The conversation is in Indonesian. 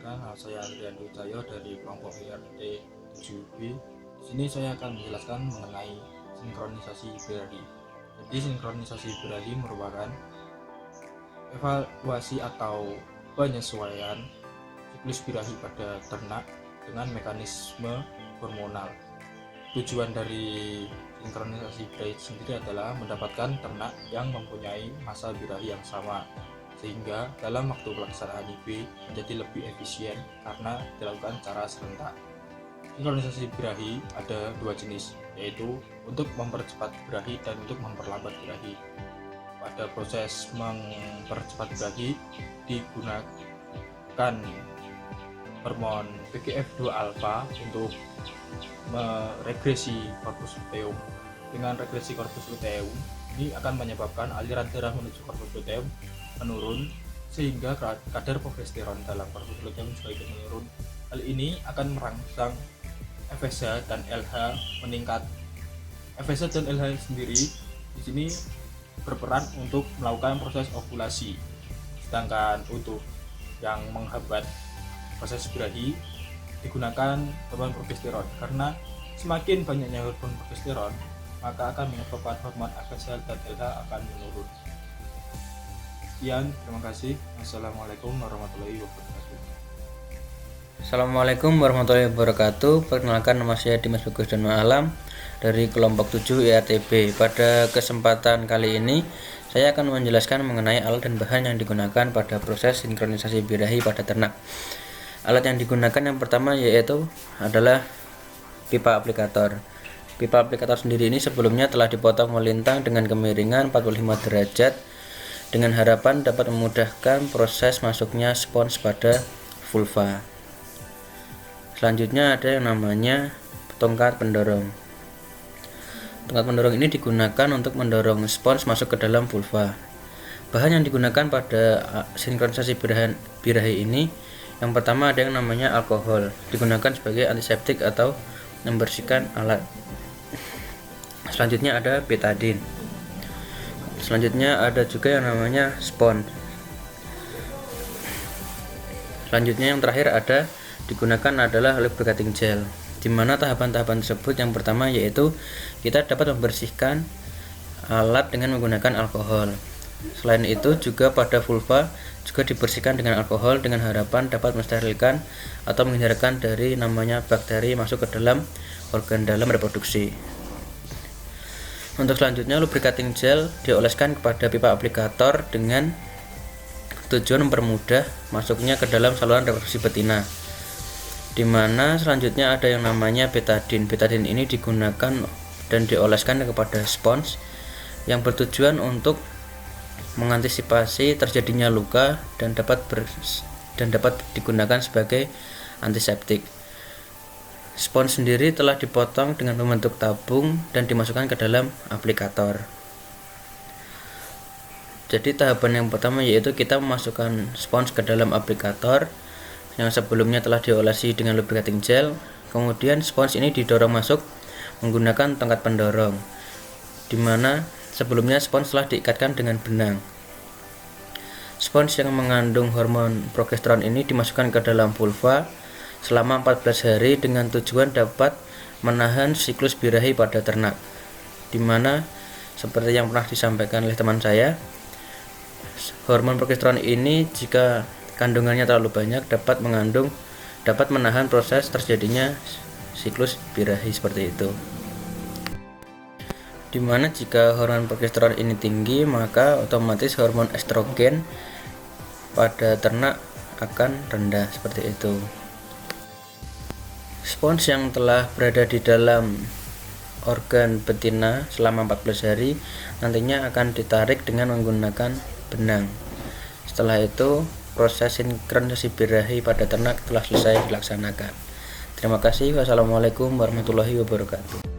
perkenalkan, nama saya Andrian Ducayo dari kelompok IRT 7B. Di sini saya akan menjelaskan mengenai sinkronisasi birahi. Jadi sinkronisasi birahi merupakan evaluasi atau penyesuaian siklus birahi pada ternak dengan mekanisme hormonal. Tujuan dari sinkronisasi birahi sendiri adalah mendapatkan ternak yang mempunyai masa birahi yang sama, sehingga dalam waktu pelaksanaan IB menjadi lebih efisien karena dilakukan secara serentak. Sinkronisasi birahi ada dua jenis, yaitu untuk mempercepat birahi dan untuk memperlambat birahi. Pada proses mempercepat birahi digunakan hormon PGF2 alfa untuk meregresi korpus luteum. Dengan regresi korpus luteum ini akan menyebabkan aliran darah menuju korpus luteum menurun, sehingga kadar progesteron dalam korpus luteum juga ikut menurun. Hal ini akan merangsang FSH dan LH meningkat. FSH dan LH sendiri di sini berperan untuk melakukan proses ovulasi, sedangkan untuk yang menghambat proses birahi digunakan hormon progesteron, karena semakin banyaknya hormon progesteron maka akan menyebabkan hormon FSH dan LH akan menurun. Sekian, terima kasih. Assalamualaikum warahmatullahi wabarakatuh. Assalamualaikum warahmatullahi wabarakatuh. Perkenalkan, nama saya Dimas Bagus Dharma Alam dari kelompok 7 IRTB. Pada kesempatan kali ini saya akan menjelaskan mengenai alat dan bahan yang digunakan pada proses sinkronisasi birahi pada ternak. Alat yang digunakan yang pertama yaitu adalah pipa aplikator. Pipa aplikator sendiri ini sebelumnya telah dipotong melintang dengan kemiringan 45 derajat dengan harapan dapat memudahkan proses masuknya spons pada vulva. Selanjutnya ada yang namanya tongkat pendorong. Tongkat pendorong ini digunakan untuk mendorong spons masuk ke dalam vulva. Bahan yang digunakan pada sinkronisasi birahi ini, yang pertama ada yang namanya alkohol, digunakan sebagai antiseptik atau membersihkan alat. Selanjutnya ada betadin. Selanjutnya ada juga yang namanya spons. Selanjutnya yang terakhir ada digunakan adalah lubricating gel, di mana tahapan-tahapan tersebut yang pertama yaitu kita dapat membersihkan alat dengan menggunakan alkohol. Selain itu juga pada vulva juga dibersihkan dengan alkohol dengan harapan dapat mensterilkan atau menghindarkan dari namanya bakteri masuk ke dalam organ dalam reproduksi. Untuk selanjutnya, lubricating gel dioleskan kepada pipa aplikator dengan tujuan mempermudah masuknya ke dalam saluran reproduksi betina. Di mana selanjutnya ada yang namanya betadin. Betadin ini digunakan dan dioleskan kepada spons yang bertujuan untuk mengantisipasi terjadinya luka dan dapat digunakan sebagai antiseptik. Spons sendiri telah dipotong dengan membentuk tabung dan dimasukkan ke dalam aplikator. Jadi tahapan yang pertama yaitu kita memasukkan spons ke dalam aplikator yang sebelumnya telah diolesi dengan lubricating gel. Kemudian spons ini didorong masuk menggunakan tongkat pendorong, di mana sebelumnya spons telah diikatkan dengan benang. Spons yang mengandung hormon progesteron ini dimasukkan ke dalam vulva selama 14 hari dengan tujuan dapat menahan siklus birahi pada ternak, di mana seperti yang pernah disampaikan oleh teman saya, hormon progesteron ini jika kandungannya terlalu banyak dapat menahan proses terjadinya siklus birahi seperti itu. Dimana jika hormon progesteron ini tinggi, maka otomatis hormon estrogen pada ternak akan rendah seperti itu. Spons yang telah berada di dalam organ betina selama 14 hari nantinya akan ditarik dengan menggunakan benang. Setelah itu proses sinkronisasi birahi pada ternak telah selesai dilaksanakan. Terima kasih. Wassalamualaikum warahmatullahi wabarakatuh.